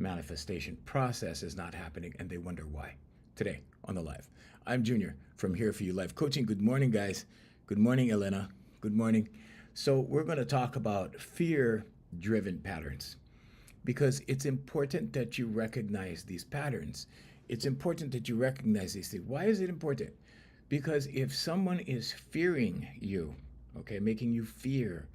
manifestation process is not happening, and they wonder why. Today on the live, I'm Junior from Here For You Life Coaching. Good morning, guys. Good morning, Elena. Good morning. So we're going to talk about fear-driven patterns because it's important that you recognize these patterns. It's important that you recognize these things. Why is it important? Because if someone is fearing you, okay, making you fear,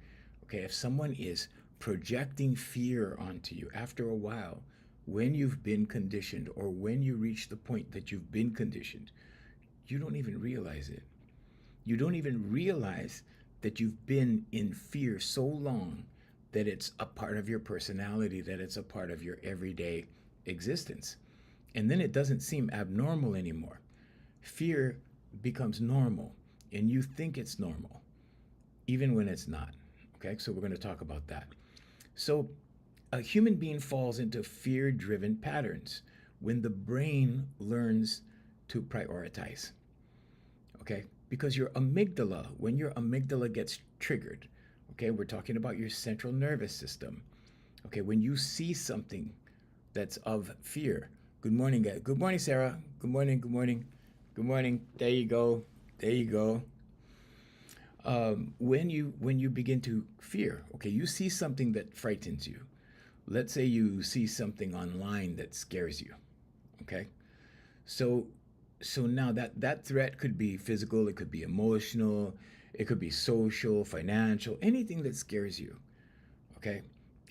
okay, if someone is projecting fear onto you after a while, when you've been conditioned or when you reach the point that you've been conditioned, you don't even realize it. You don't even realize that you've been in fear so long that it's a part of your personality, that it's a part of your everyday existence. And then it doesn't seem abnormal anymore. Fear becomes normal, and you think it's normal, even when it's not. Okay, so we're going to talk about that. So a human being falls into fear-driven patterns when the brain learns to prioritize. Okay, because your amygdala, when your amygdala gets triggered, okay, we're talking about your central nervous system. Okay, when you see something that's of fear. Good morning, guys. Good morning, Sarah. Good morning, good morning, good morning. There you go. There you go. When you begin to fear, okay, you see something that frightens you. Let's say you see something online that scares you. Okay, so now that threat could be physical, it could be emotional, it could be social, financial, anything that scares you. Okay,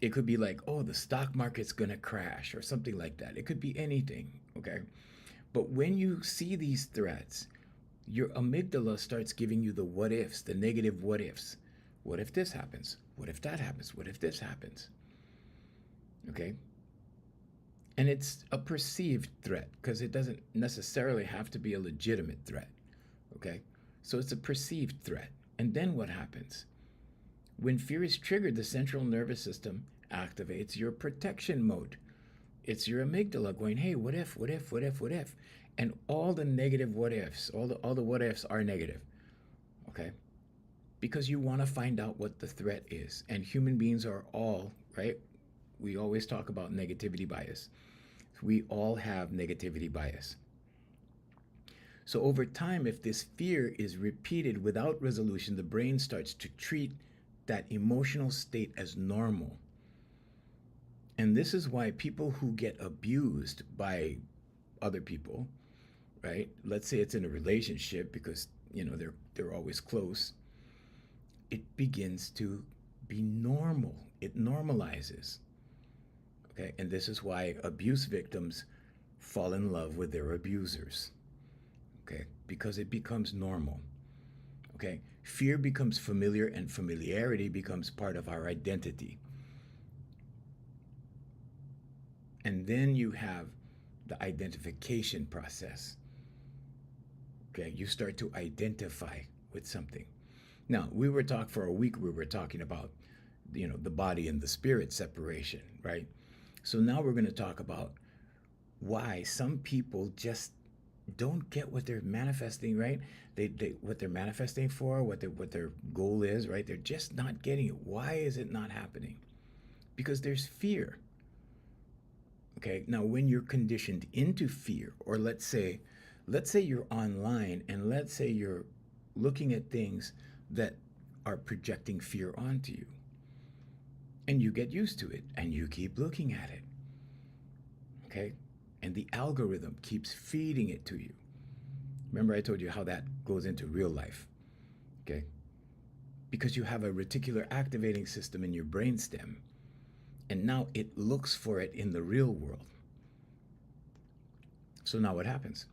it could be like, oh, the stock market's gonna crash or something like that. It could be anything. Okay, but when you see these threats, your amygdala starts giving you the what ifs, the negative what ifs. What if this happens? What if that happens? What if this happens? Okay? And it's a perceived threat because it doesn't necessarily have to be a legitimate threat. Okay? So it's a perceived threat. And then what happens? When fear is triggered, the central nervous system activates your protection mode. It's your amygdala going, hey, what if, what if, what if, what if? And all the negative what ifs, all the what ifs are negative, okay? Because you want to find out what the threat is. And human beings are all, right? We always talk about negativity bias. We all have negativity bias. So over time, if this fear is repeated without resolution, the brain starts to treat that emotional state as normal. And this is why people who get abused by other people, right? Let's say it's in a relationship because, you know, they're always close. It begins to be normal. It normalizes. Okay? And this is why abuse victims fall in love with their abusers. Okay? Because it becomes normal. Okay? Fear becomes familiar and familiarity becomes part of our identity. And then you have the identification process. Okay, you start to identify with something. Now, for a week, we were talking about, you know, the body and the spirit separation, right? So now we're going to talk about why some people just don't get what they're manifesting, right? They what they're manifesting for, what their goal is, right? They're just not getting it. Why is it not happening? Because there's fear. Okay, now when you're conditioned into fear, or let's say you're online and let's say you're looking at things that are projecting fear onto you, and you get used to it and you keep looking at it. Okay, and the algorithm keeps feeding it to you. Remember I told you how that goes into real life. Okay, because you have a reticular activating system in your brainstem. And now it looks for it in the real world. So now what happens?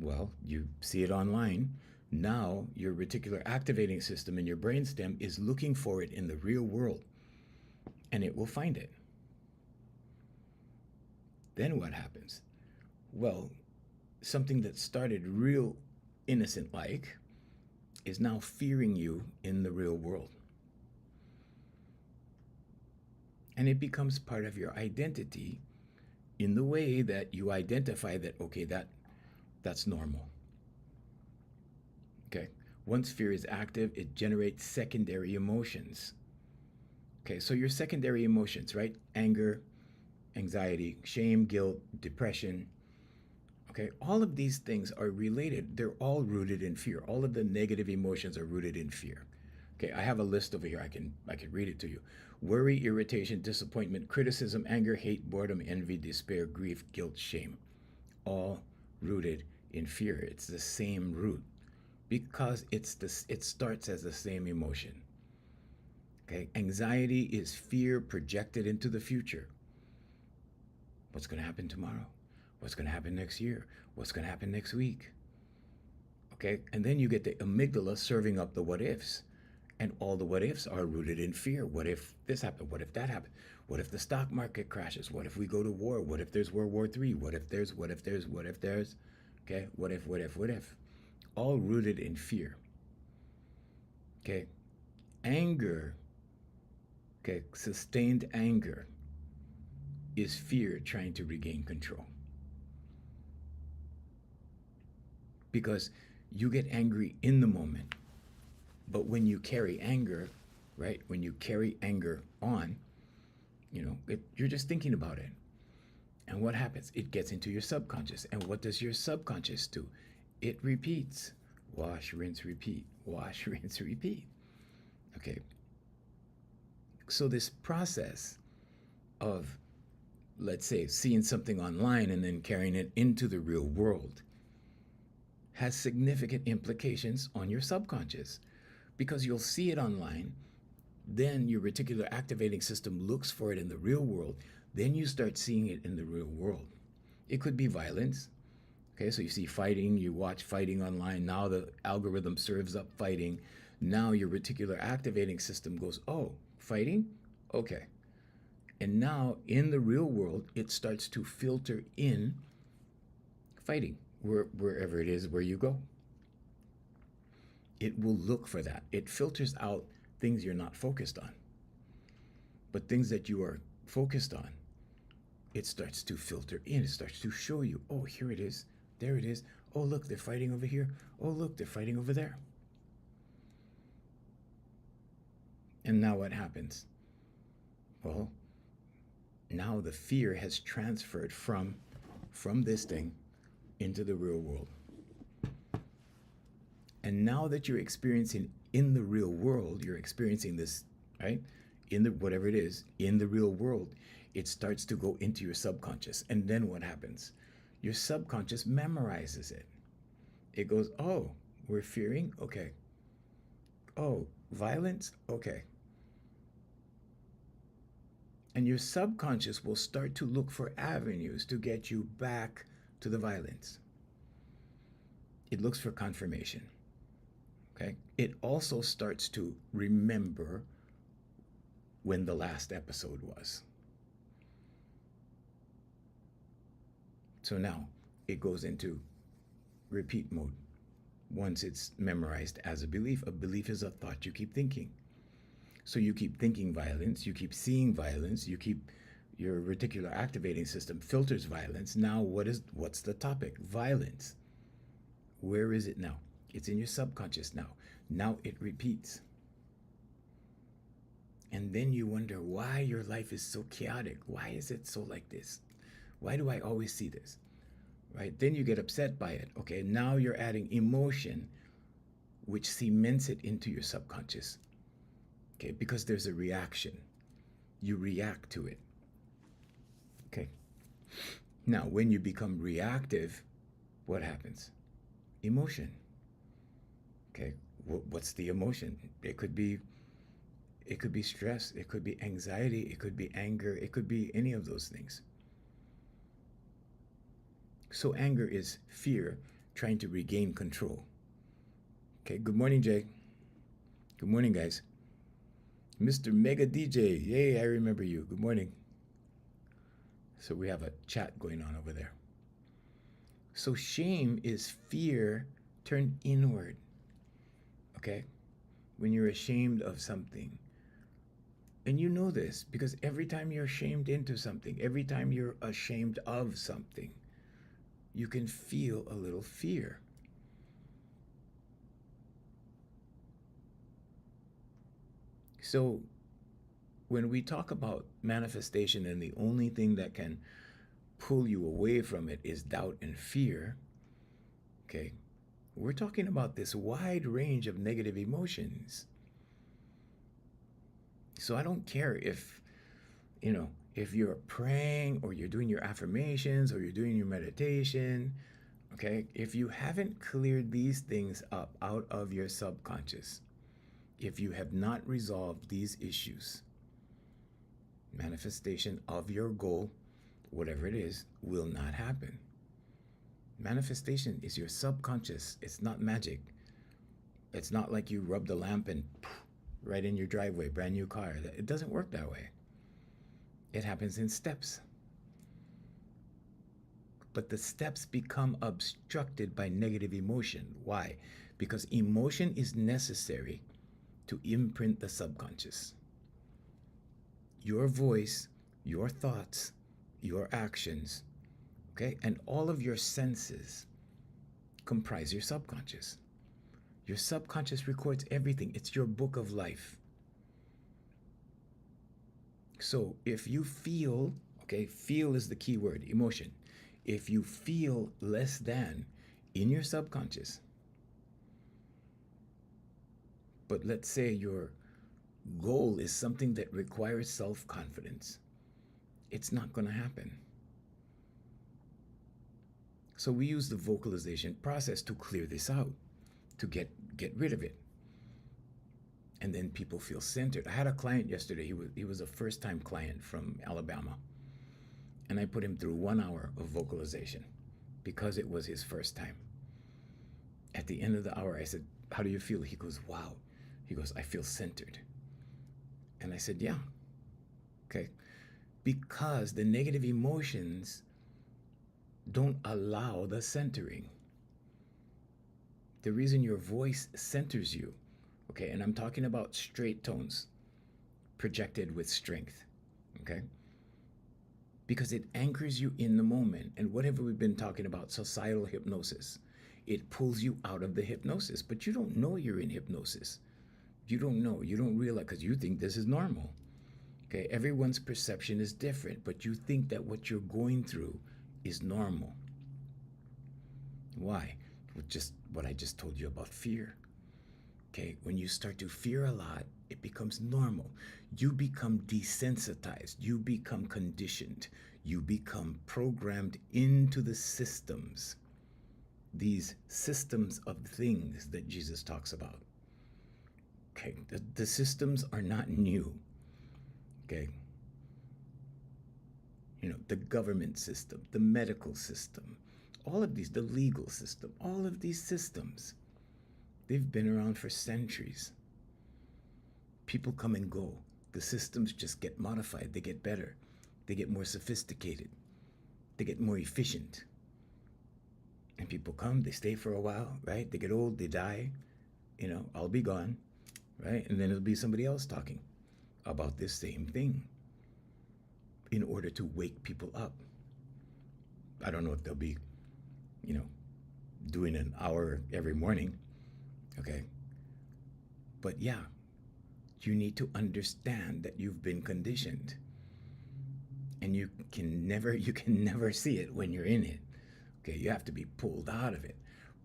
Well, you see it online. Now your reticular activating system in your brainstem is looking for it in the real world. And it will find it. Then what happens? Well, something that started real innocent-like is now fearing you in the real world. And it becomes part of your identity in the way that you identify that, okay, that's normal. Okay. Once fear is active, it generates secondary emotions. Okay, so your secondary emotions, right? Anger anxiety, shame, guilt, depression. Okay, all of these things are related. They're all rooted in fear. All of the negative emotions are rooted in fear. Okay, I have a list over here. I can read it to you. Worry, irritation, disappointment, criticism, anger, hate, boredom, envy, despair, grief, guilt, shame. All rooted in fear. It's the same root because it starts as the same emotion. Okay, anxiety is fear projected into the future. What's going to happen tomorrow? What's going to happen next year? What's going to happen next week? Okay, and then you get the amygdala serving up the what ifs. And all the what ifs are rooted in fear. What if this happened? What if that happened? What if the stock market crashes? What if we go to war? What if there's World War III? What if there's, okay, what if? All rooted in fear. Okay, anger, okay, sustained anger is fear trying to regain control. Because you get angry in the moment, but when you carry anger, right, when you carry anger on, you're just thinking about it. And what happens? It gets into your subconscious. And what does your subconscious do? It repeats. Wash, rinse, repeat. Wash, rinse, repeat. Okay. So this process of, let's say, seeing something online and then carrying it into the real world has significant implications on your subconscious, because you'll see it online, then your reticular activating system looks for it in the real world, then you start seeing it in the real world. It could be violence. Okay, so you see fighting, you watch fighting online, now the algorithm serves up fighting. Now your reticular activating system goes, oh, fighting? Okay. And now in the real world, it starts to filter in fighting, wherever it is where you go. It will look for that. It filters out things you're not focused on. But things that you are focused on, it starts to filter in. It starts to show you, oh, here it is. There it is. Oh, look, they're fighting over here. Oh, look, they're fighting over there. And now what happens? Well, now the fear has transferred from this thing into the real world. And now that you're experiencing in the real world, you're experiencing this, right? In the whatever it is, in the real world, it starts to go into your subconscious. And then what happens? Your subconscious memorizes it. It goes, oh, we're fearing? Okay. Oh, violence? Okay. And your subconscious will start to look for avenues to get you back to the violence. It looks for confirmation. Okay? It also starts to remember when the last episode was. So now it goes into repeat mode. Once it's memorized as a belief is a thought you keep thinking. So you keep thinking violence, you keep seeing violence, your reticular activating system filters violence. Now what's the topic? Violence. Where is it now? It's in your subconscious now. Now it repeats. And then you wonder why your life is so chaotic. Why is it so like this? Why do I always see this? Right? Then you get upset by it. Okay, now you're adding emotion, which cements it into your subconscious. Okay, because there's a reaction. You react to it. Okay. Now, when you become reactive, what happens? Emotion. Okay, what's the emotion? It could be stress, it could be anxiety, it could be anger, it could be any of those things. So anger is fear trying to regain control. Okay, good morning, Jay. Good morning, guys. Mr. Mega DJ, yay, I remember you. Good morning. So we have a chat going on over there. So shame is fear turned inward. Okay? When you're ashamed of something. And you know this because every time you're shamed into something, every time you're ashamed of something, you can feel a little fear. So when we talk about manifestation and the only thing that can pull you away from it is doubt and fear, okay, we're talking about this wide range of negative emotions. So I don't care if, if you're praying or you're doing your affirmations or you're doing your meditation, okay, if you haven't cleared these things up out of your subconscious, if you have not resolved these issues, manifestation of your goal, whatever it is, will not happen. Manifestation is your subconscious. It's not magic. It's not like you rub the lamp and poof, right in your driveway, brand new car. It doesn't work that way. It happens in steps. But the steps become obstructed by negative emotion. Why? Because emotion is necessary to imprint the subconscious. Your voice, your thoughts, your actions, okay, and all of your senses comprise your subconscious. Your subconscious records everything. It's your book of life. So if you feel, okay, feel is the key word, emotion. If you feel less than in your subconscious, but let's say your goal is something that requires self-confidence, it's not going to happen. So we use the vocalization process to clear this out, to get rid of it. And then people feel centered. I had a client yesterday. He was a first-time client from Alabama. And I put him through 1 hour of vocalization because it was his first time. At the end of the hour, I said, "How do you feel?" He goes, "Wow." He goes, "I feel centered." And I said, "Yeah, okay." Because the negative emotions don't allow the centering. The reason your voice centers you, okay, and I'm talking about straight tones projected with strength, okay? Because it anchors you in the moment. And whatever we've been talking about, societal hypnosis, it pulls you out of the hypnosis, but you don't know you're in hypnosis. You don't know, you don't realize, because you think this is normal. Okay, everyone's perception is different, but you think that what you're going through is normal. Why? Just what I just told you about fear. Okay, when you start to fear a lot, it becomes normal. You become desensitized. You become conditioned. You become programmed into the systems, these systems of things that Jesus talks about. Okay, the systems are not new. Okay, the government system, the medical system, all of these, the legal system, all of these systems, they've been around for centuries. People come and go. The systems just get modified. They get better. They get more sophisticated. They get more efficient. And people come, they stay for a while, right? They get old, they die. I'll be gone, right? And then it'll be somebody else talking about this same thing in order to wake people up. I don't know if they'll be, doing an hour every morning, okay? But yeah, you need to understand that you've been conditioned, and you can never see it when you're in it. Okay, you have to be pulled out of it.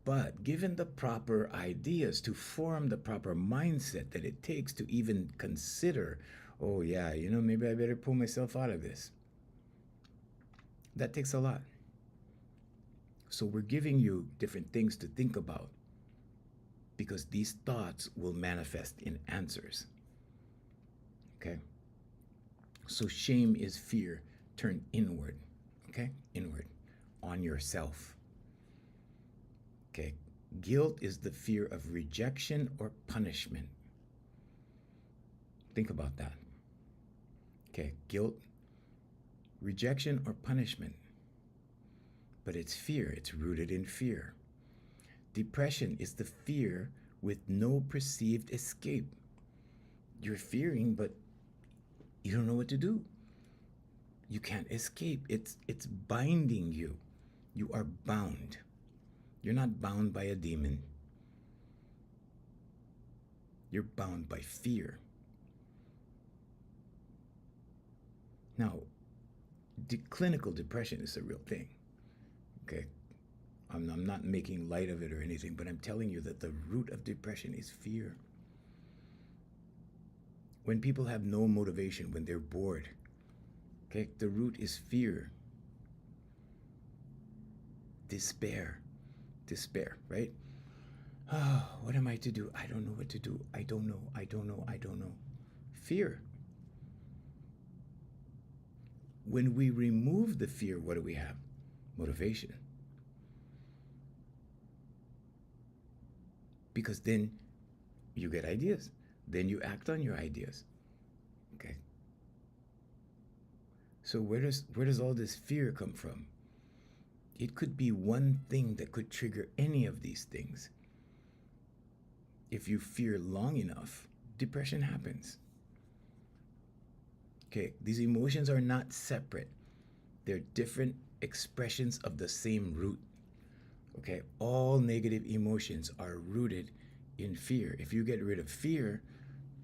But given the proper ideas to form the proper mindset that it takes to even consider, oh yeah, maybe I better pull myself out of this. That takes a lot. So we're giving you different things to think about, because these thoughts will manifest in answers. Okay? So shame is fear turned inward. Okay? Inward. On yourself. Okay? Guilt is the fear of rejection or punishment. Think about that. Okay? Guilt, rejection, or punishment. But it's fear. It's rooted in fear. Depression is the fear with no perceived escape. You're fearing, but you don't know what to do. You can't escape. It's binding you. You are bound. You're not bound by a demon. You're bound by fear. Now, clinical depression is a real thing. Okay, I'm not making light of it or anything, but I'm telling you that the root of depression is fear. When people have no motivation, when they're bored, okay, the root is fear. Despair, right? Oh, what am I to do? I don't know what to do. I don't know. I don't know. I don't know. Fear. When we remove the fear, what do we have? Motivation. Because then you get ideas. Then you act on your ideas. Okay. So where does all this fear come from? It could be one thing that could trigger any of these things. If you fear long enough, depression happens. Okay, these emotions are not separate. They're different expressions of the same root. Okay, all negative emotions are rooted in fear. If you get rid of fear,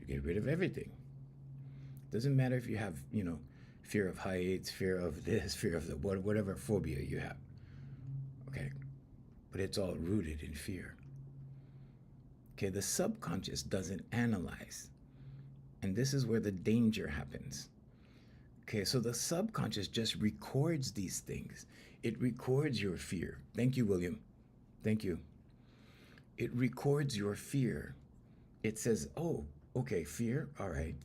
you get rid of everything. Doesn't matter if you have, fear of heights, fear of this, fear of the whatever phobia you have. Okay, but it's all rooted in fear. Okay, the subconscious doesn't analyze. And this is where the danger happens. Okay, so the subconscious just records these things. It records your fear. Thank you, William. Thank you. It records your fear. It says, oh, okay, fear, all right.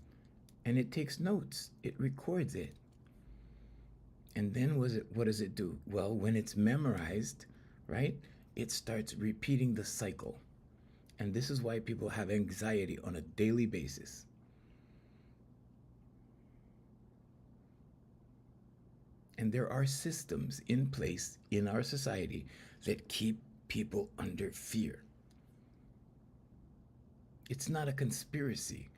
And it takes notes. It records it. And then what does it do? Well, when it's memorized, right, it starts repeating the cycle. And this is why people have anxiety on a daily basis. And there are systems in place in our society that keep people under fear. It's not a conspiracy.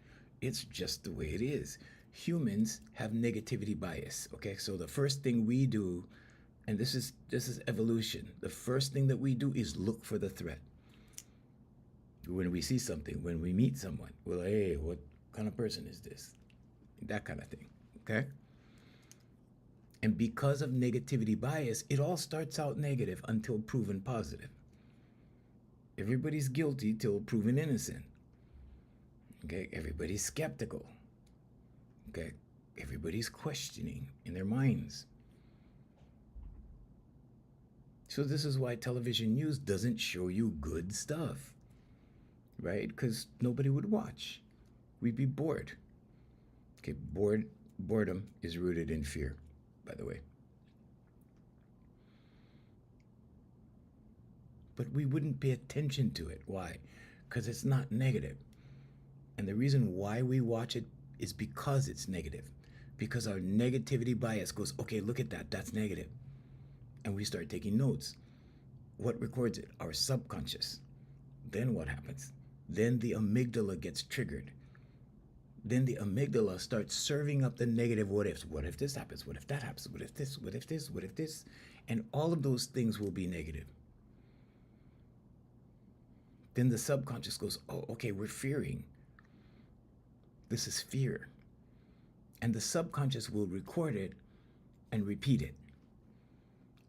It's just the way it is. Humans have negativity bias. Okay, so the first thing we do, and this is evolution, the first thing that we do is look for the threat. When we see something, when we meet someone, well, hey, what kind of person is this? That kind of thing. Okay? And because of negativity bias, it all starts out negative until proven positive. Everybody's guilty till proven innocent. Okay, everybody's skeptical. Okay, everybody's questioning in their minds. So this is why television news doesn't show you good stuff, right? Because nobody would watch. We'd be bored. Okay, boredom is rooted in fear, by the way. But we wouldn't pay attention to it. Why? Because it's not negative. And the reason why we watch it is because it's negative. Because our negativity bias goes, okay, look at that, that's negative. And we start taking notes. What records it? Our subconscious. Then what happens? Then the amygdala gets triggered. Then the amygdala starts serving up the negative what ifs. What if this happens? What if that happens? What if this? What if this? What if this? And all of those things will be negative. Then the subconscious goes, oh, okay, we're fearing. This is fear. And the subconscious will record it and repeat it.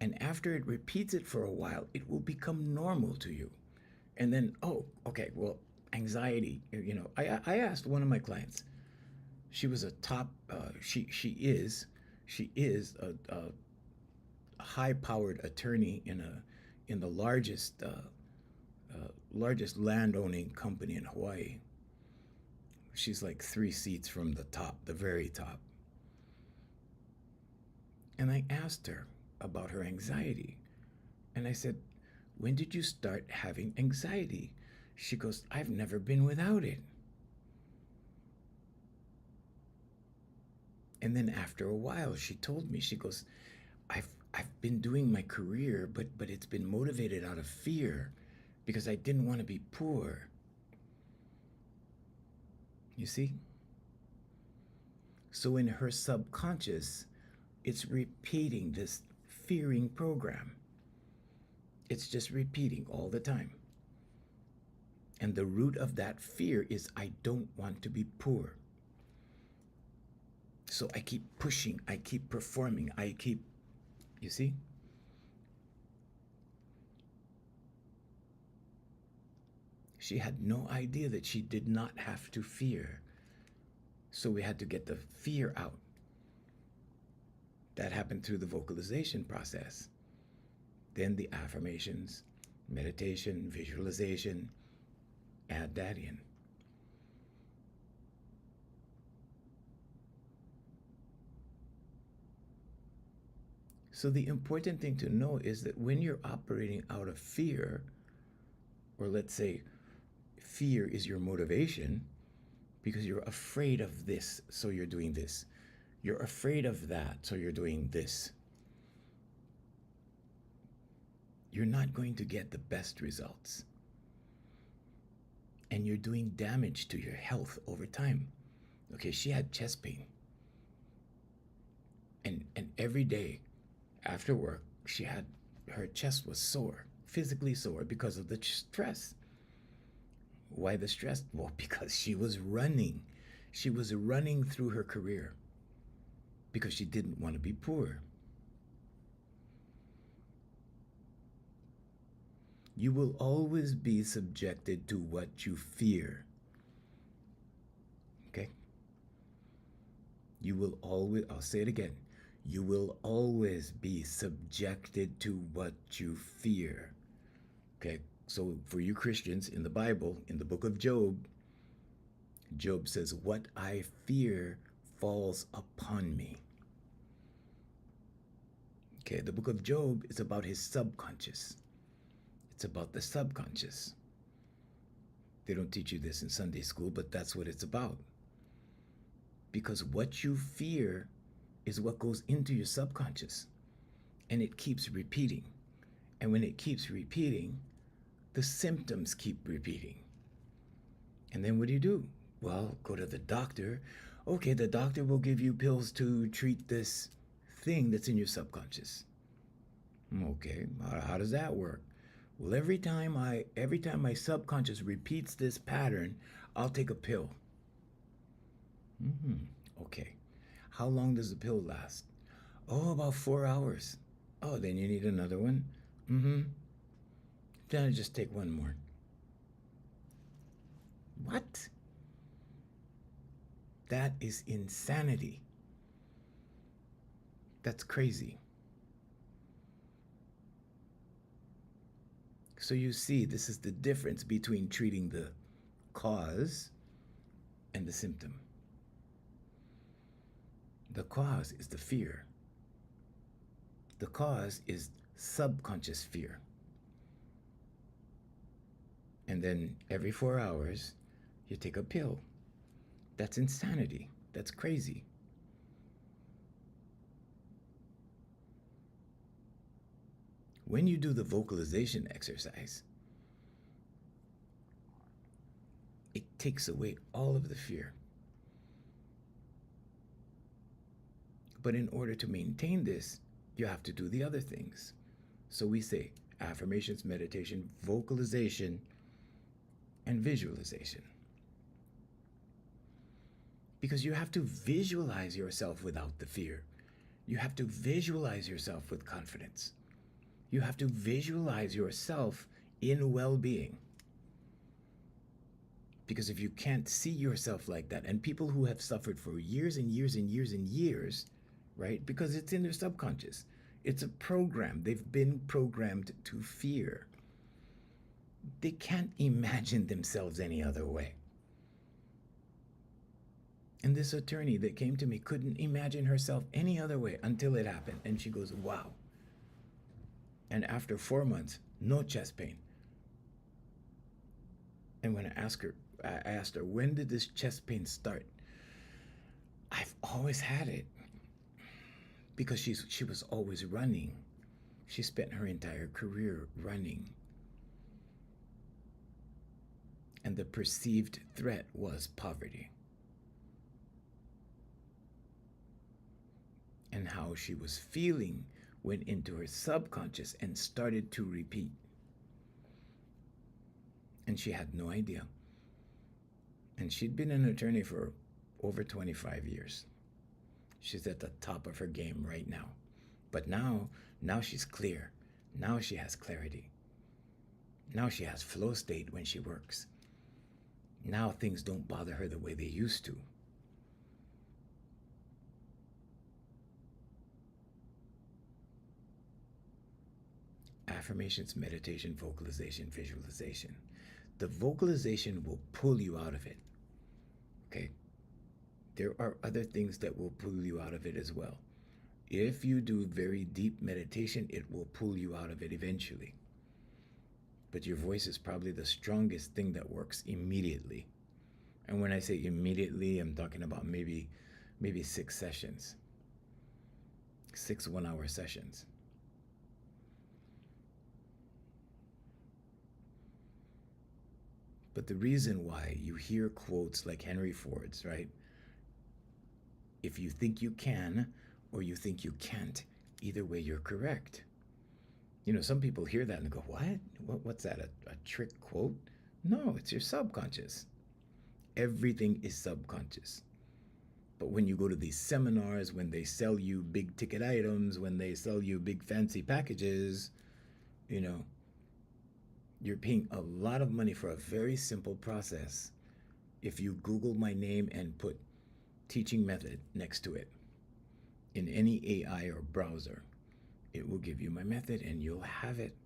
And after it repeats it for a while, it will become normal to you. And then, oh, okay, well, anxiety. I asked one of my clients. She was a top. She is a high-powered attorney in the largest land-owning company in Hawaii. She's like 3 seats from the top, the very top. And I asked her about her anxiety. And I said, when did you start having anxiety? She goes, I've never been without it. And then after a while, she told me, she goes, I've been doing my career, but it's been motivated out of fear because I didn't want to be poor. You see? So in her subconscious, it's repeating this fearing program. It's just repeating all the time. And the root of that fear is I don't want to be poor. So I keep pushing, I keep performing, you see? She had no idea that she did not have to fear. So we had to get the fear out. That happened through the vocalization process. Then the affirmations, meditation, visualization, add that in. So the important thing to know is that when you're operating out of fear, or let's say fear is your motivation because you're afraid of this, so you're doing this. You're afraid of that, so you're doing this. You're not going to get the best results. And you're doing damage to your health over time. Okay, she had chest pain. And every day after work, her chest was sore, physically sore because of the stress. Why the stress? Well, because she was running. She was running through her career because she didn't want to be poor. You will always be subjected to what you fear. Okay? You will always, I'll say it again, you will always be subjected to what you fear. Okay? So for you Christians, in the Bible, in the book of Job, Job says, "What I fear falls upon me." Okay, the book of Job is about his subconscious. It's about the subconscious. They don't teach you this in Sunday school, but that's what it's about. Because what you fear is what goes into your subconscious, and it keeps repeating. And when it keeps repeating, the symptoms keep repeating. And then what do? Well, go to the doctor. Okay, the doctor will give you pills to treat this thing that's in your subconscious. Okay, how does that work? Well, every time my subconscious repeats this pattern, I'll take a pill. Okay. How long does the pill last? Oh, about 4 hours. Oh, then you need another one? Then I just take one more. What? That is insanity. That's crazy. So you see, this is the difference between treating the cause and the symptom. The cause is the fear. The cause is subconscious fear. And then every 4 hours, you take a pill. That's insanity. That's crazy. When you do the vocalization exercise, it takes away all of the fear. But in order to maintain this, you have to do the other things. So we say affirmations, meditation, vocalization, and visualization. Because you have to visualize yourself without the fear. You have to visualize yourself with confidence. You have to visualize yourself in well-being. Because if you can't see yourself like that, and people who have suffered for years and years and years and years, right? Because it's in their subconscious. It's a program. They've been programmed to fear. They can't imagine themselves any other way. And this attorney that came to me couldn't imagine herself any other way until it happened. And she goes, wow. And after 4 months, no chest pain. And when I asked her, when did this chest pain start? I've always had it. Because she was always running. She spent her entire career running. And the perceived threat was poverty. And how she was feeling went into her subconscious and started to repeat. And she had no idea. And she'd been an attorney for over 25 years. She's at the top of her game right now. But now she's clear. Now she has clarity. Now she has flow state when she works. Now things don't bother her the way they used to. Affirmations, meditation, vocalization, visualization. The vocalization will pull you out of it. Okay? There are other things that will pull you out of it as well. If you do very deep meditation, it will pull you out of it eventually. But your voice is probably the strongest thing that works immediately. And when I say immediately, I'm talking about maybe 6 sessions. 6 1-hour sessions. But the reason why you hear quotes like Henry Ford's, right? If you think you can or you think you can't, either way you're correct. You know, some people hear that and go, what's that, a trick quote? No, it's your subconscious. Everything is subconscious. But when you go to these seminars, when they sell you big ticket items, when they sell you big fancy packages, you know, you're paying a lot of money for a very simple process. If you Google my name and put teaching method next to it in any AI or browser, it will give you my method and you'll have it.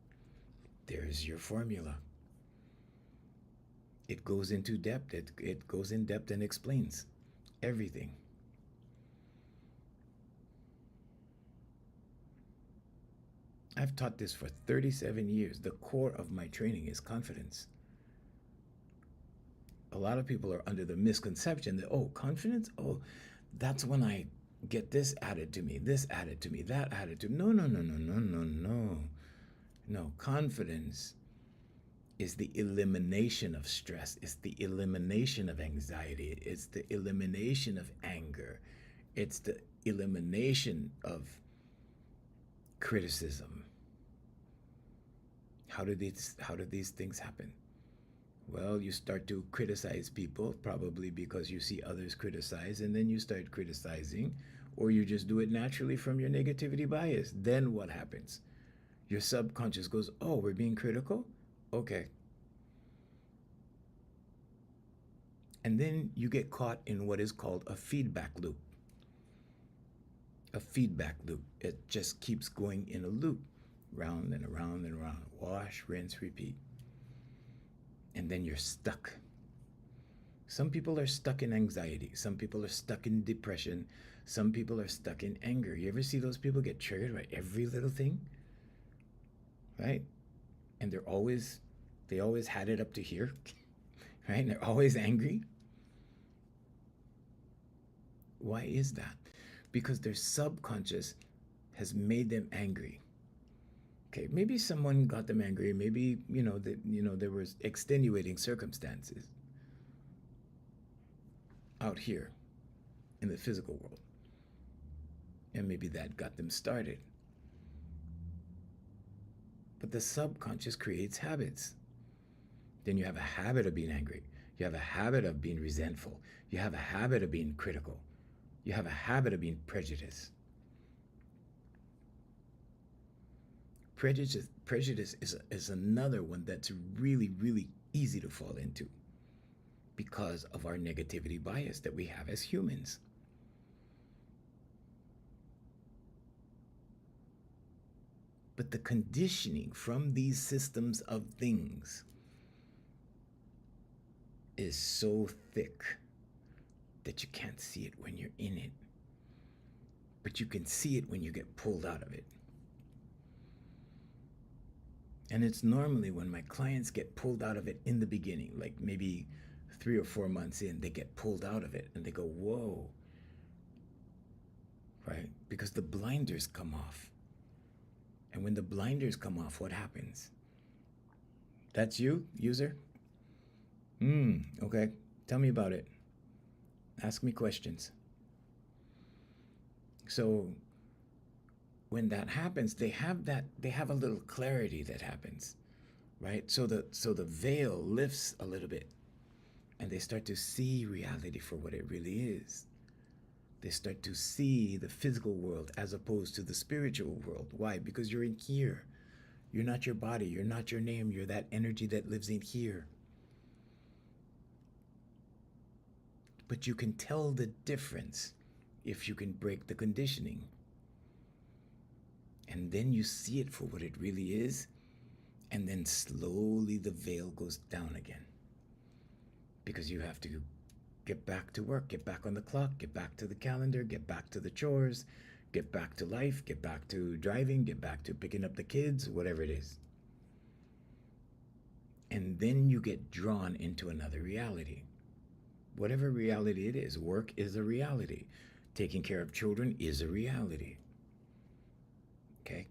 There's your formula. It goes into depth. It goes in depth and explains everything. I've taught this for 37 years. The core of my training is confidence. A lot of people are under the misconception that, oh, confidence? Oh, that's when I get this added to me, that added to me. No. No, confidence is the elimination of stress. It's the elimination of anxiety. It's the elimination of anger. It's the elimination of criticism. How do these things happen? Well, you start to criticize people, probably because you see others criticize, and then you start criticizing, or you just do it naturally from your negativity bias. Then what happens? Your subconscious goes, oh, we're being critical? Okay. And then you get caught in what is called a feedback loop. A feedback loop. It just keeps going in a loop, round and around and around. Wash, rinse, repeat. And then you're stuck. Some people are stuck in anxiety. Some people are stuck in depression. Some people are stuck in anger. You ever see those people get triggered by every little thing? Right? And they always had it up to here. Right? And they're always angry. Why is that? Because their subconscious has made them angry. Okay, maybe someone got them angry. Maybe, there was extenuating circumstances out here in the physical world. And maybe that got them started. But the subconscious creates habits. Then you have a habit of being angry. You have a habit of being resentful. You have a habit of being critical. You have a habit of being prejudiced. Prejudice is another one that's really, really easy to fall into because of our negativity bias that we have as humans. But the conditioning from these systems of things is so thick that you can't see it when you're in it. But you can see it when you get pulled out of it. And it's normally when my clients get pulled out of it in the beginning, like maybe 3 or 4 months in, they get pulled out of it and they go, whoa, right? Because the blinders come off. And when the blinders come off, what happens? That's you, user? Okay. Tell me about it. Ask me questions. So when that happens, they have a little clarity that happens, right? So the veil lifts a little bit and they start to see reality for what it really is. They start to see the physical world as opposed to the spiritual world. Why? Because you're in here. You're not your body. You're not your name. You're that energy that lives in here. But you can tell the difference if you can break the conditioning. And then you see it for what it really is. And then slowly the veil goes down again. Because you have to get back to work, get back on the clock, get back to the calendar, get back to the chores, get back to life, get back to driving, get back to picking up the kids, whatever it is. And then you get drawn into another reality. Whatever reality it is, work is a reality. Taking care of children is a reality. Okay?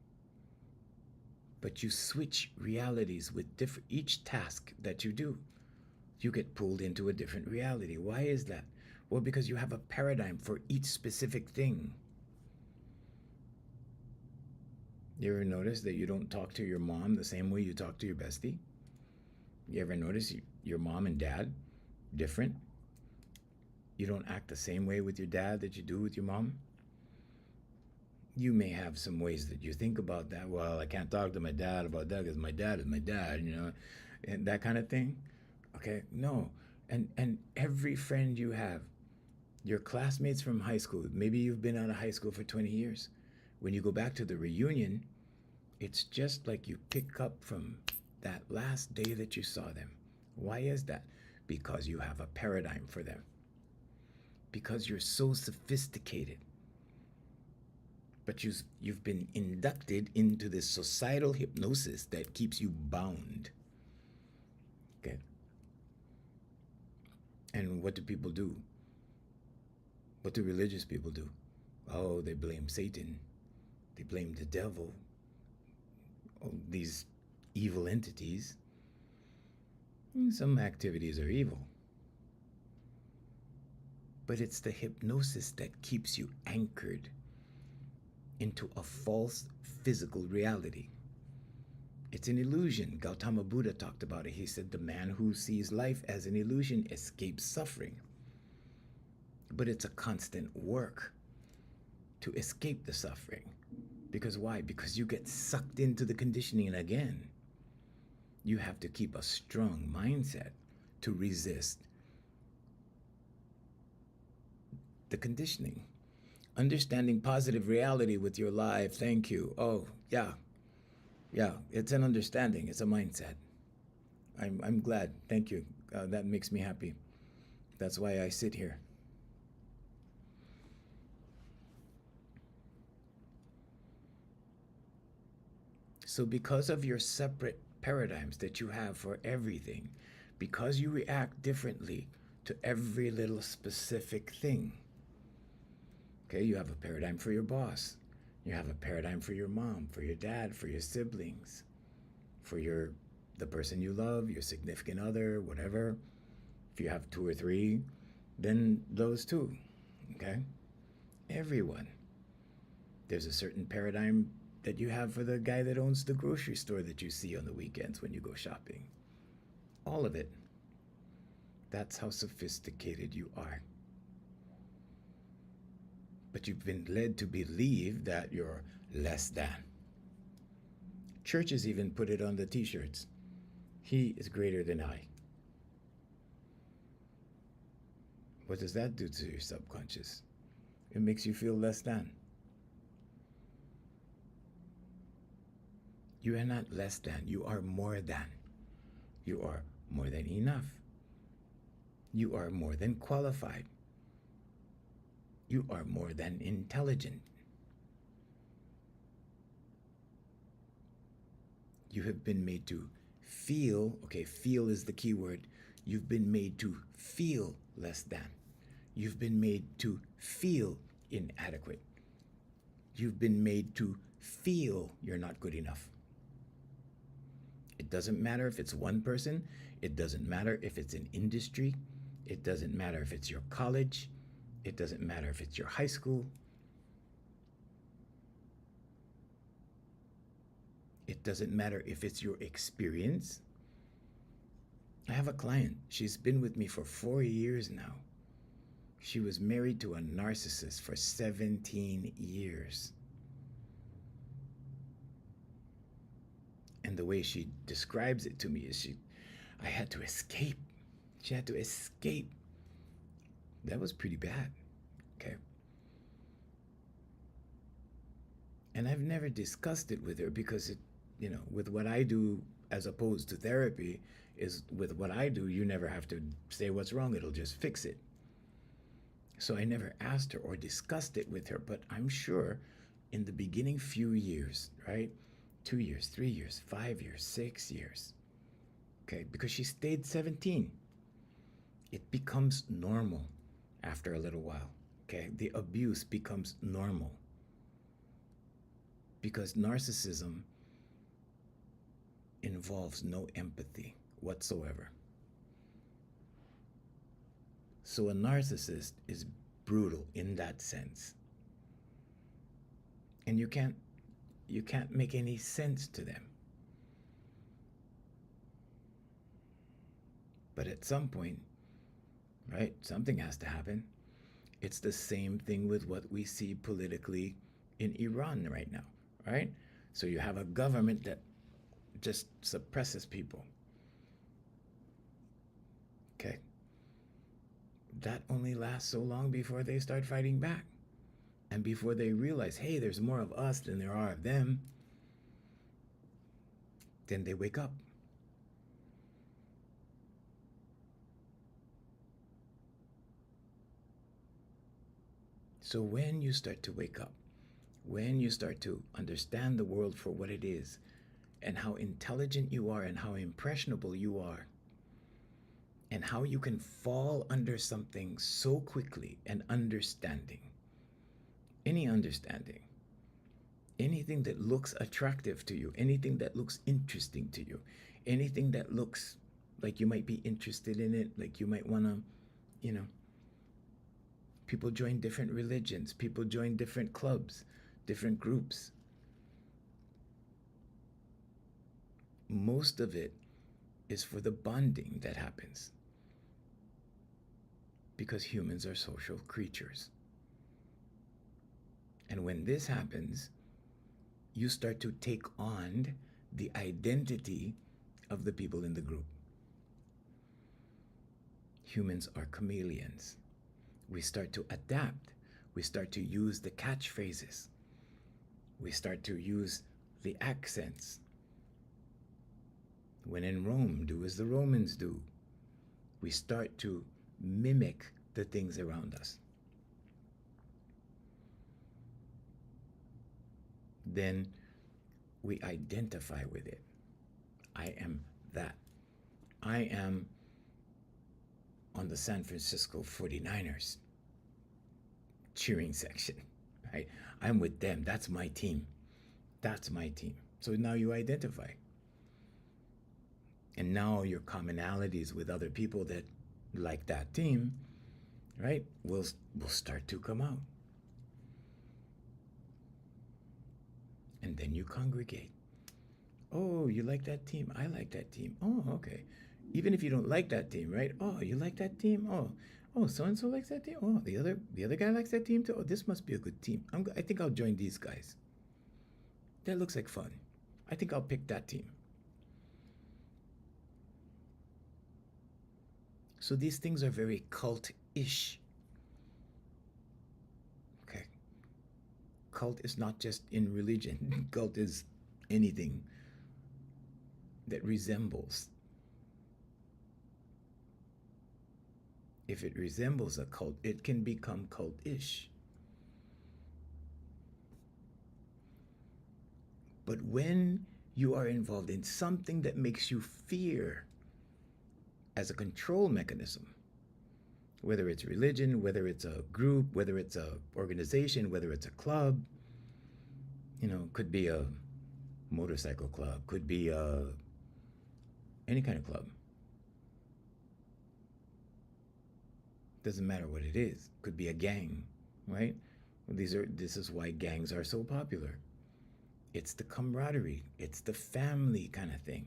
But you switch realities with each task that you do. You get pulled into a different reality. Why is that? Well, because you have a paradigm for each specific thing. You ever notice that you don't talk to your mom the same way you talk to your bestie? You ever notice your mom and dad different? You don't act the same way with your dad that you do with your mom? You may have some ways that you think about that. Well, I can't talk to my dad about that because my dad is my dad, and that kind of thing. Okay, no. And every friend you have, your classmates from high school, maybe you've been out of high school for 20 years. When you go back to the reunion, it's just like you pick up from that last day that you saw them. Why is that? Because you have a paradigm for them. Because you're so sophisticated. But you've been inducted into this societal hypnosis that keeps you bound. Okay. And what do people do? What do religious people do? Oh, they blame Satan. They blame the devil. Oh, these evil entities. Some activities are evil. But it's the hypnosis that keeps you anchored into a false physical reality. It's an illusion. Gautama Buddha talked about it. He said the man who sees life as an illusion escapes suffering. But it's a constant work to escape the suffering. Because why? Because you get sucked into the conditioning again. You have to keep a strong mindset to resist the conditioning. Understanding positive reality with your life. Thank you. Oh, yeah. Yeah, it's an understanding. It's a mindset. I'm glad. Thank you. That makes me happy. That's why I sit here. So because of your separate paradigms that you have for everything, because you react differently to every little specific thing, okay, you have a paradigm for your boss. You have a paradigm for your mom, for your dad, for your siblings, for the person you love, your significant other, whatever. If you have 2 or 3, then those 2, okay? Everyone. There's a certain paradigm that you have for the guy that owns the grocery store that you see on the weekends when you go shopping. All of it. That's how sophisticated you are. But you've been led to believe that you're less than. Churches even put it on the t-shirts. He is greater than I. What does that do to your subconscious? It makes you feel less than. You are not less than. You are more than. You are more than enough. You are more than qualified. You are more than intelligent. You have been made to feel, okay, feel is the key word. You've been made to feel less than. You've been made to feel inadequate. You've been made to feel you're not good enough. It doesn't matter if it's one person. It doesn't matter if it's an industry. It doesn't matter if it's your college. It doesn't matter if it's your high school. It doesn't matter if it's your experience. I have a client. She's been with me for 4 years now. She was married to a narcissist for 17 years. And the way she describes it to me is I had to escape. She had to escape. That was pretty bad. Okay. And I've never discussed it with her because with what I do as opposed to therapy, is with what I do, you never have to say what's wrong. It'll just fix it. So I never asked her or discussed it with her, but I'm sure in the beginning few years, right? 2 years, 3 years, 5 years, 6 years. Okay, because she stayed 17. It becomes normal after a little while. Okay, the abuse becomes normal. Because narcissism involves no empathy whatsoever. So a narcissist is brutal in that sense. And you can't make any sense to them. But at some point, right, something has to happen. It's the same thing with what we see politically in Iran right now, right? So you have a government that just suppresses people. Okay. That only lasts so long before they start fighting back. And before they realize, hey, there's more of us than there are of them, then they wake up. So when you start to wake up, when you start to understand the world for what it is, and how intelligent you are, and how impressionable you are, and how you can fall under something so quickly, and understanding, any understanding, anything that looks attractive to you, anything that looks interesting to you, anything that looks like you might be interested in it, like you might want to, people join different religions, people join different clubs, different groups. Most of it is for the bonding that happens. Because humans are social creatures. And when this happens, you start to take on the identity of the people in the group. Humans are chameleons. We start to adapt. We start to use the catchphrases. We start to use the accents. When in Rome, do as the Romans do. We start to mimic the things around us. Then we identify with it. I am that. I am on the San Francisco 49ers cheering section, right? I'm with them. That's my team. That's my team. So now you identify. And now your commonalities with other people that like that team, right, will start to come out. And then you congregate. Oh, you like that team? I like that team. Oh, okay. Even if you don't like that team, right? Oh, you like that team? Oh, so and so likes that team. Oh, the other guy likes that team too. Oh, this must be a good team. I think I'll join these guys. That looks like fun. I think I'll pick that team. So these things are very cult-ish. Okay. Cult is not just in religion. Cult is anything that resembles. If it resembles a cult, it can become cult-ish. But when you are involved in something that makes you fear as a control mechanism, whether it's religion, whether it's a group, whether it's a organization, whether it's a club, could be a motorcycle club, could be any kind of club. Doesn't matter what it is. Could be a gang, right? This is why gangs are so popular. It's the camaraderie, it's the family kind of thing,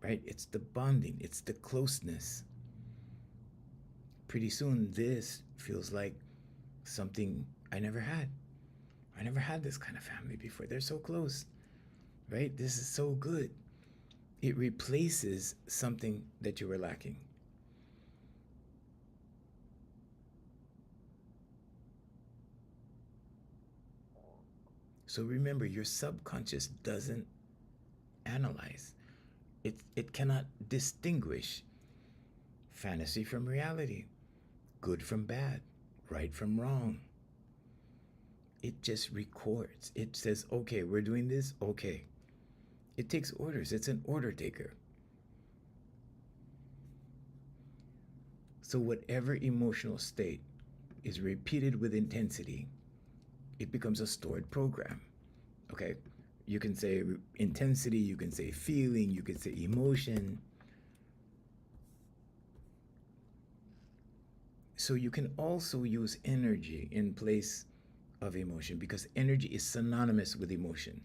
right? It's the bonding, it's the closeness. pretty soon this feels like something I never had. I never had this kind of family before. They're so close, right? This is so good. It replaces something that you were lacking. So remember, your subconscious doesn't analyze. It cannot distinguish fantasy from reality, good from bad, right from wrong. It just records. It says, okay, we're doing this, okay. It takes orders. It's an order taker. So whatever emotional state is repeated with intensity, it becomes a stored program. Okay? You can say intensity, you can say feeling, you can say emotion. So you can also use energy in place of emotion because energy is synonymous with emotion.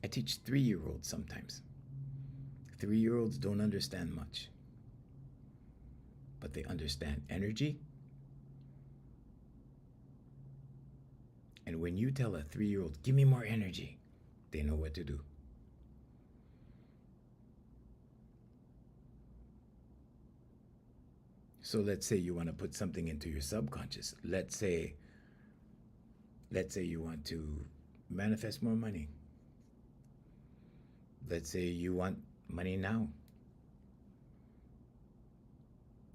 I teach 3-year-olds sometimes. 3-year-olds don't understand much, but they understand energy. And when you tell a 3-year-old, give me more energy, they know what to do. So let's say you want to put something into your subconscious. Let's say you want to manifest more money. Let's say you want money now.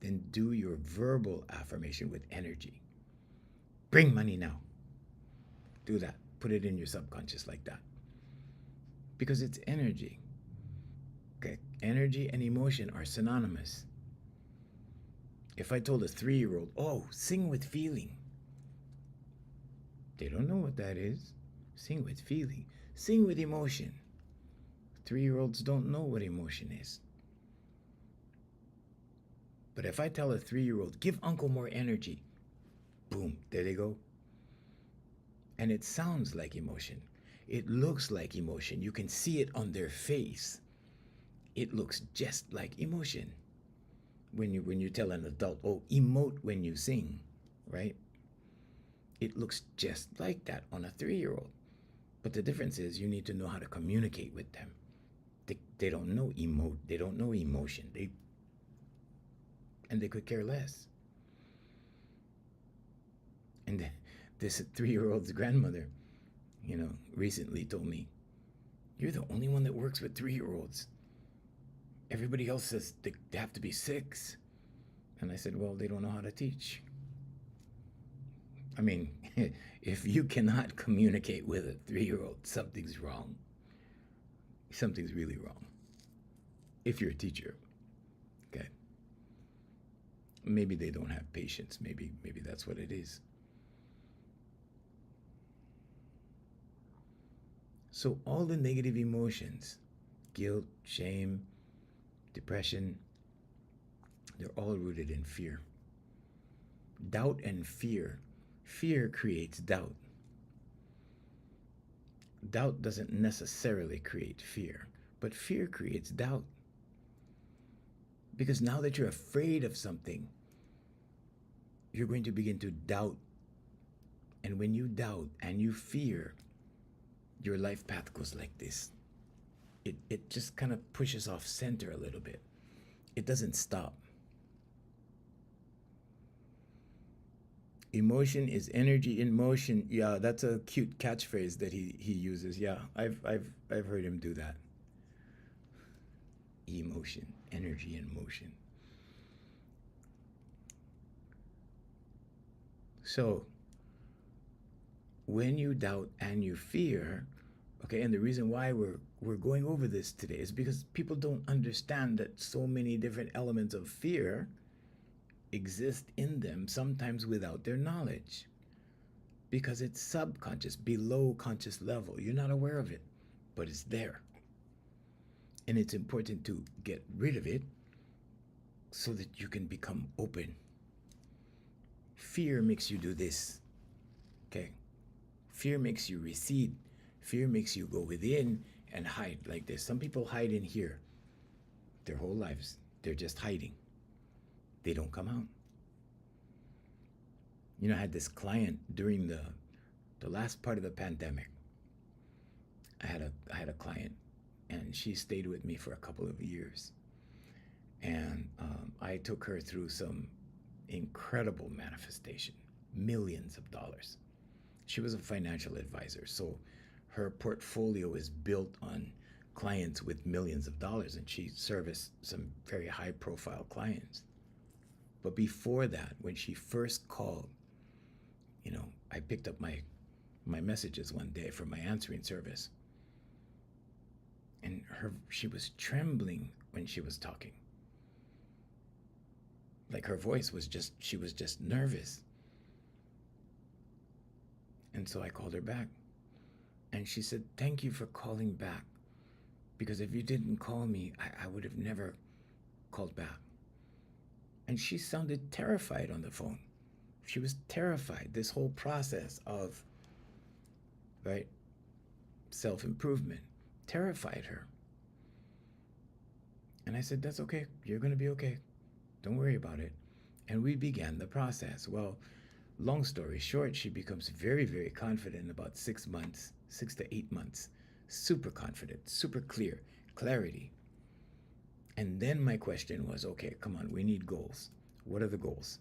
Then do your verbal affirmation with energy. Bring money now. Do that. Put it in your subconscious like that. Because it's energy. Okay? Energy and emotion are synonymous. If I told a 3-year-old, oh, sing with feeling, they don't know what that is. Sing with feeling. Sing with emotion. 3-year-olds don't know what emotion is. But if I tell a 3-year-old, give uncle more energy, boom, there they go. And it sounds like emotion. It looks like emotion. You can see it on their face. It looks just like emotion. When you tell an adult, oh, emote when you sing, right? It looks just like that on a 3-year-old. But the difference is you need to know how to communicate with them. They don't know emote. They don't know emotion. And they could care less. And this 3-year-old's grandmother, recently told me, you're the only one that works with 3-year-olds. Everybody else says they have to be 6. And I said, well, they don't know how to teach. I mean, if you cannot communicate with a 3-year-old, something's wrong. Something's really wrong. If you're a teacher, okay? Maybe they don't have patience. Maybe that's what it is. So all the negative emotions, guilt, shame, depression, they're all rooted in fear. Doubt and fear. Fear creates doubt. Doubt doesn't necessarily create fear, but fear creates doubt. Because now that you're afraid of something, you're going to begin to doubt. And when you doubt and you fear, your life path goes like this. It just kind of pushes off center a little bit. It doesn't stop. Emotion is energy in motion. Yeah, that's a cute catchphrase that he uses. Yeah, I've heard him do that. Emotion, energy in motion. So when you doubt and you fear, okay, and the reason why we're going over this today is because people don't understand that so many different elements of fear exist in them, sometimes without their knowledge, because it's subconscious, below conscious level. You're not aware of it, but it's there. And it's important to get rid of it so that you can become open. Fear makes you do this, okay? Fear makes you recede. Fear makes you go within and hide like this. Some people hide in here their whole lives. They're just hiding. They don't come out. I had this client during the last part of the pandemic. I had a client, and she stayed with me for a couple of years, and I took her through some incredible manifestation, millions of dollars. She was a financial advisor, so her portfolio is built on clients with millions of dollars, and she serviced some very high profile clients. But before that, when she first called, I picked up my messages one day from my answering service, and she was trembling when she was talking. Like her voice was just, she was just nervous. And so I called her back, and she said, "Thank you for calling back, because if you didn't call me, I would have never called back." And she sounded terrified on the phone. She was terrified. This whole process of, right, self-improvement terrified her. And I said, "That's okay. You're going to be okay. Don't worry about it." And we began the process. Well, long story short, she becomes very, very confident in about 6 months, 6 to 8 months. Super confident, super clear, clarity. And then my question was, okay, come on, we need goals. What are the goals?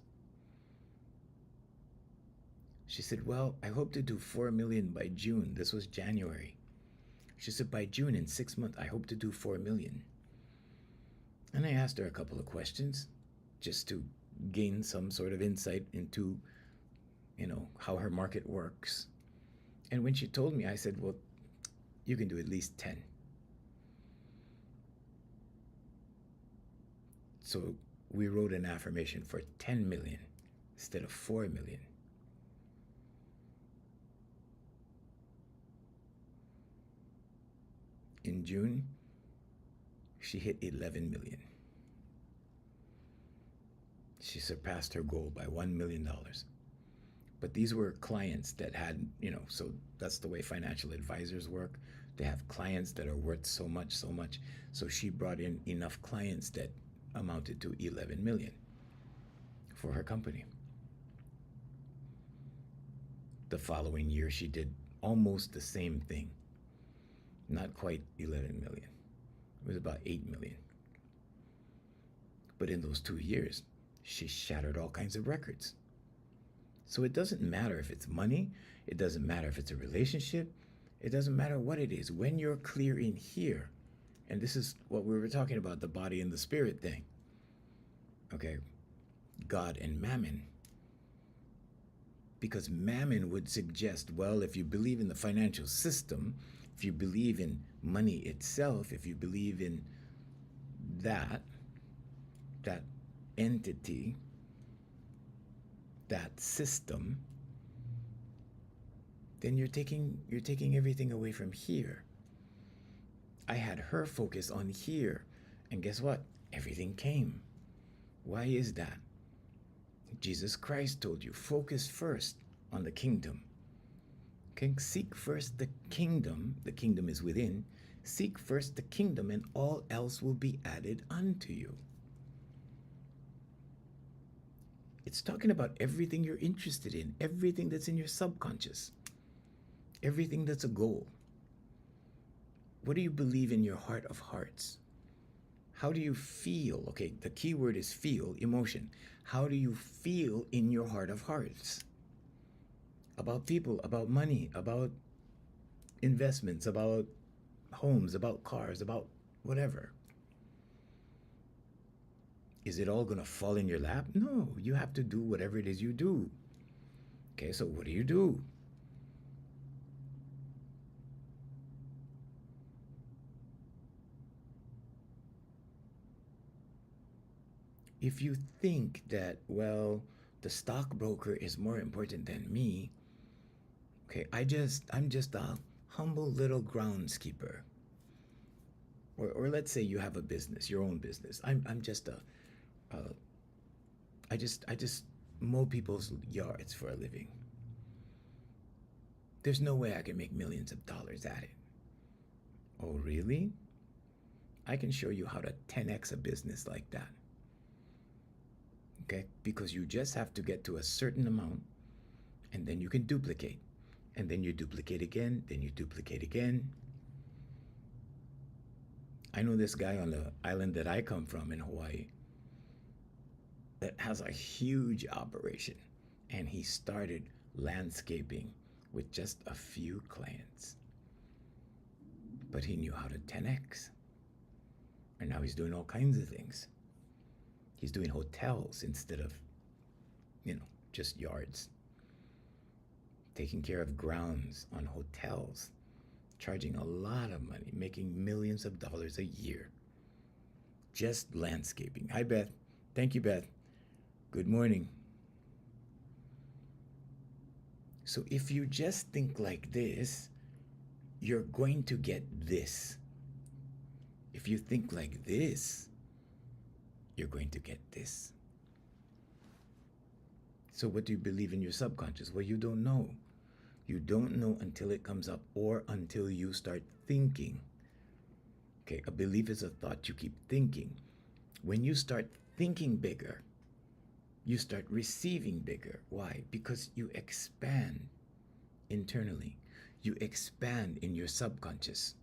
She said, "Well, I hope to do 4 million by June." This was January. She said, "By June, in 6 months, I hope to do 4 million. And I asked her a couple of questions just to gain some sort of insight into, how her market works. And when she told me, I said, "Well, you can do at least 10. So we wrote an affirmation for 10 million instead of 4 million. In June, she hit 11 million. She surpassed her goal by $1 million. But these were clients that had, so that's the way financial advisors work. They have clients that are worth so much, so much. So she brought in enough clients that amounted to 11 million for her company. The following year, she did almost the same thing. Not quite 11 million. It was about 8 million. But in those 2 years, she shattered all kinds of records. So it doesn't matter if it's money, it doesn't matter if it's a relationship, it doesn't matter what it is. When you're clear in here, and this is what we were talking about, the body and the spirit thing. Okay, God and Mammon. Because Mammon would suggest, well, if you believe in the financial system, if you believe in money itself, if you believe in that entity, that system, then you're taking everything away from here. I had her focus on here, and guess what? Everything came. Why is that? Jesus Christ told you, focus first on the kingdom. Okay? Seek first the kingdom. The kingdom is within. Seek first the kingdom, and all else will be added unto you. It's talking about everything you're interested in, everything that's in your subconscious, everything that's a goal. What do you believe in your heart of hearts? How do you feel? Okay, the key word is feel, emotion. How do you feel in your heart of hearts? About people, about money, about investments, about homes, about cars, about whatever. Is it all going to fall in your lap? No, you have to do whatever it is you do. Okay, so what do? If you think that, well, the stockbroker is more important than me, okay, I'm just a humble little groundskeeper. Or let's say you have a business, your own business. I'm just I just mow people's yards for a living. There's no way I can make millions of dollars at it. Oh, really? I can show you how to 10x a business like that. Okay? Because you just have to get to a certain amount. And then you can duplicate. And then you duplicate again, then you duplicate again. I know this guy on the island that I come from in Hawaii that has a huge operation, and he started landscaping with just a few clients. But he knew how to 10x. And now he's doing all kinds of things. He's doing hotels instead of, just yards. Taking care of grounds on hotels, charging a lot of money, making millions of dollars a year. Just landscaping. Hi, Beth. Thank you, Beth. Good morning. So if you just think like this, you're going to get this. If you think like this, you're going to get this. So what do you believe in your subconscious? Well, you don't know. You don't know until it comes up or until you start thinking. Okay, a belief is a thought you keep thinking. When you start thinking bigger, you start receiving bigger. Why? Because you expand internally. You expand in your subconscious.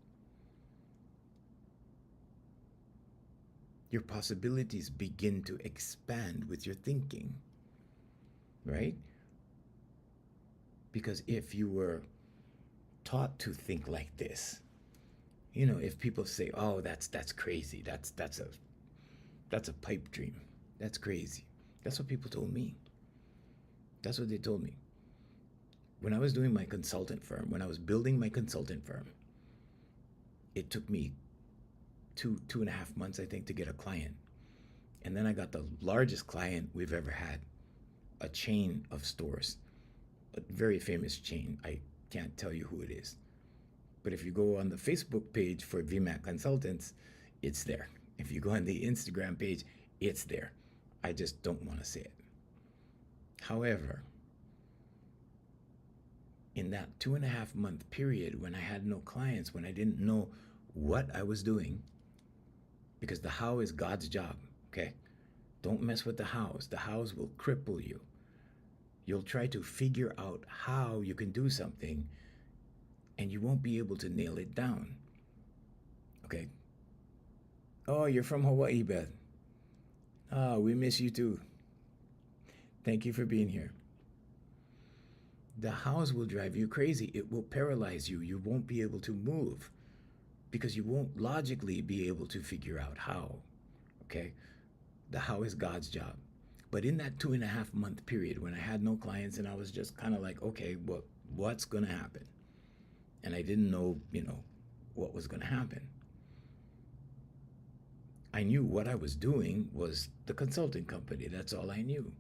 Your possibilities begin to expand with your thinking, right? Because if you were taught to think like this, if people say, "Oh, that's crazy. That's a pipe dream. That's crazy." That's what people told me. That's what they told me. When I was doing my consultant firm, when I was building my consultant firm, it took me two and a half months, I think, to get a client. And then I got the largest client we've ever had, a chain of stores, a very famous chain. I can't tell you who it is. But if you go on the Facebook page for VMAC Consultants, it's there. If you go on the Instagram page, it's there. I just don't want to say it. However, in that 2.5 month period when I had no clients, when I didn't know what I was doing, because the how is God's job, okay? Don't mess with the hows. The hows will cripple you. You'll try to figure out how you can do something and you won't be able to nail it down, okay? Oh, you're from Hawaii, Beth. Oh, we miss you too. Thank you for being here. The hows will drive you crazy. It will paralyze you. You won't be able to move because you won't logically be able to figure out how, okay? The how is God's job. But in that 2.5 month period when I had no clients and I was just kind of like, okay, what's going to happen? And I didn't know, what was going to happen. I knew what I was doing was the consulting company. That's all I knew.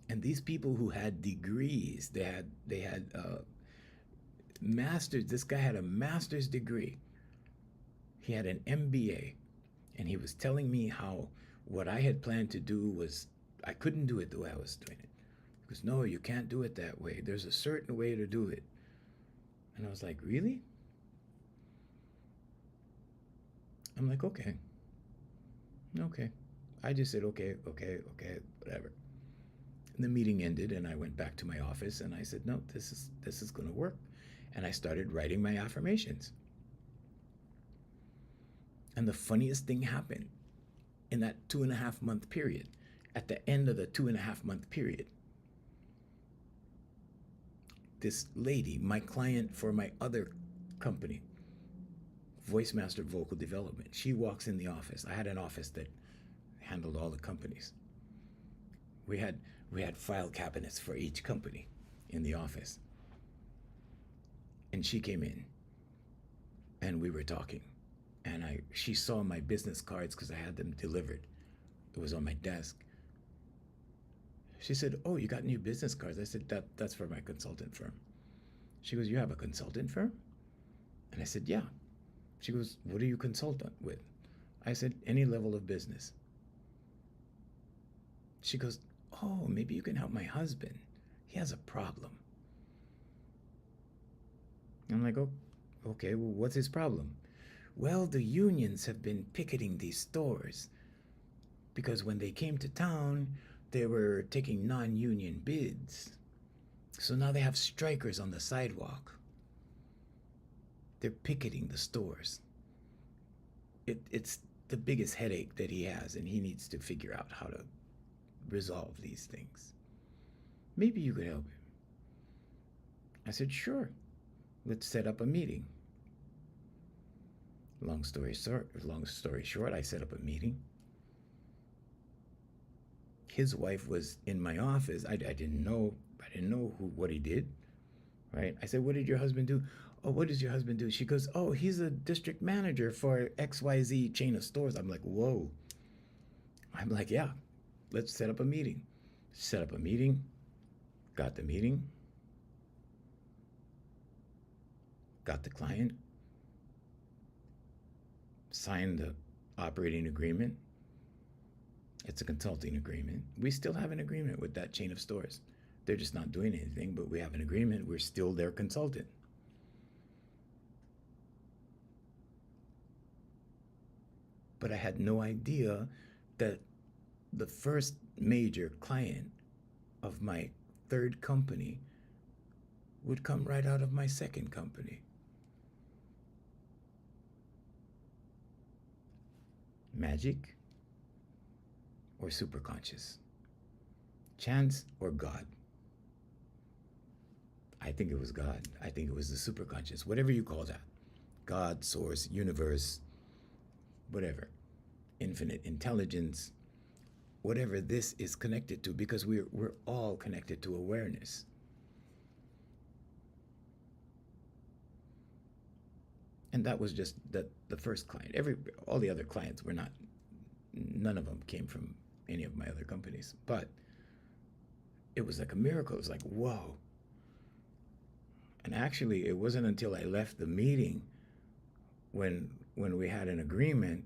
And these people who had degrees, they had masters. This guy had a master's degree. He had an MBA, and he was telling me how what I had planned to do was I couldn't do it the way I was doing it. Because no, you can't do it that way. There's a certain way to do it. And I was like, really? I'm like, okay. I just said, okay, whatever. And the meeting ended and I went back to my office and I said, no, this is going to work. And I started writing my affirmations. And the funniest thing happened in that 2.5 month period. At the end of the 2.5 month period, this lady, my client for my other company, Voicemaster Vocal Development, she walks in the office. I had an office that handled all the companies. We had file cabinets for each company in the office. And she came in and we were talking. And she saw my business cards because I had them delivered. It was on my desk. She said, "Oh, you got new business cards?" I said, that's for my consultant firm. She goes, "You have a consultant firm?" And I said, "Yeah." She goes, "What do you consult with?" I said, "Any level of business." She goes, "Oh, maybe you can help my husband. He has a problem." I'm like, "Oh, okay, well, what's his problem?" "Well, the unions have been picketing these stores because when they came to town, they were taking non-union bids. So now they have strikers on the sidewalk. They're picketing the stores. It's the biggest headache that he has, and he needs to figure out how to resolve these things. Maybe you could help him. I said, sure. Let's set up a meeting. Long story short, I set up a meeting. His wife was in my office. I didn't know what he did, right? I said, what did your husband do? Oh, what does your husband do? She goes, oh, he's a district manager for XYZ chain of stores. I'm like, whoa. I'm like, yeah, let's set up a meeting. Set up a meeting, got the meeting, got the client, signed the operating agreement. It's a consulting agreement. We still have an agreement with that chain of stores. They're just not doing anything, but we have an agreement. We're still their consultant. But I had no idea that the first major client of my third company would come right out of my second company. Magic or superconscious? Chance or God? I think it was God. I think it was the superconscious, whatever you call that. God, source, universe, whatever. Infinite intelligence, whatever this is connected to, because we're all connected to awareness. And that was just the first client. All the other clients were not, none of them came from any of my other companies. But it was like a miracle. It was like, whoa. And actually, it wasn't until I left the meeting when we had an agreement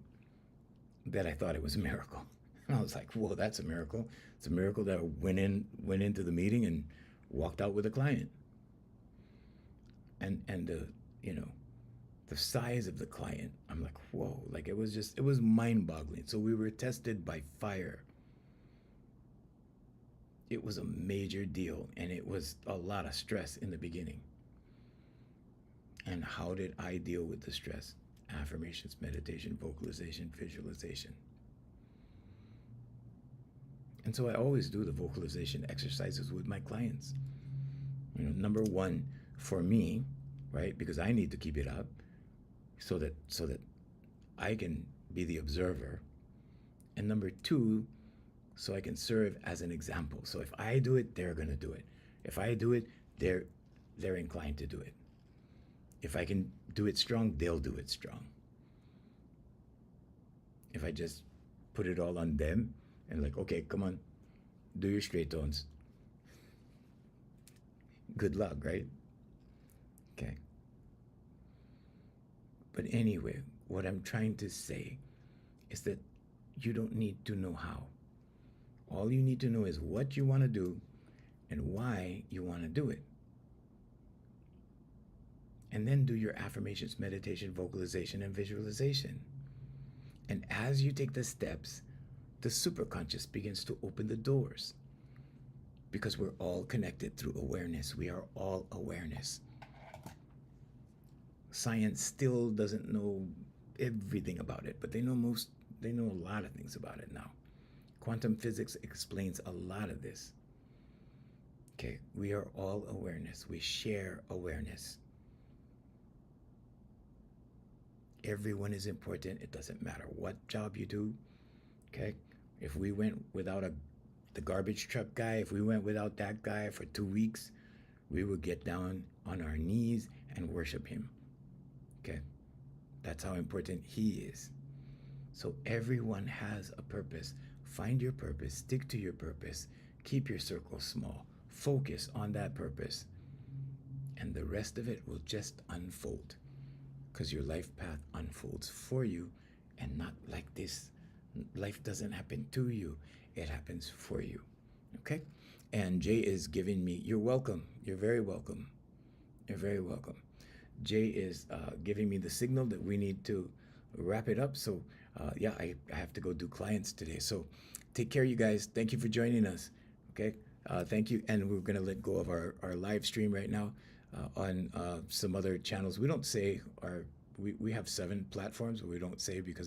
that I thought it was a miracle. And I was like, whoa, that's a miracle. It's a miracle that I went into the meeting and walked out with a client. And the size of the client, I'm like, whoa, like it was mind-boggling. So we were tested by fire. It was a major deal, and it was a lot of stress in the beginning. And how did I deal with the stress? Affirmations, meditation, vocalization, visualization. And so I always do the vocalization exercises with my clients. Number one, for me, right? Because I need to keep it up so that I can be the observer. And number two, so I can serve as an example. So if I do it, they're gonna do it. If I do it, they're inclined to do it. If I can do it strong, they'll do it strong. If I just put it all on them and like, okay, come on, do your straight tones. Good luck, right? Okay. But anyway, what I'm trying to say is that you don't need to know how. All you need to know is what you want to do and why you want to do it. And then do your affirmations, meditation, vocalization, and visualization. And as you take the steps, the superconscious begins to open the doors. Because we're all connected through awareness. We are all awareness. Science still doesn't know everything about it, but they know a lot of things about it now. Quantum physics explains a lot of this. Okay, we are all awareness. We share awareness. Everyone is important. It doesn't matter what job you do. Okay, if we went without the garbage truck guy, if we went without that guy for 2 weeks, we would get down on our knees and worship him. Okay, that's how important he is. So everyone has a purpose. Find your purpose, stick to your purpose, keep your circle small, focus on that purpose, and the rest of it will just unfold. Because your life path unfolds for you and not like this. Life doesn't happen to you, it happens for you. Okay? And Jay is giving me, you're welcome. You're very welcome. You're very welcome. Jay is giving me the signal that we need to wrap it up. So yeah, I have to go do clients today. So take care, you guys. Thank you for joining us. Okay. Thank you. And we're going to let go of our live stream right now on some other channels. We don't say we have 7 platforms, but we don't say because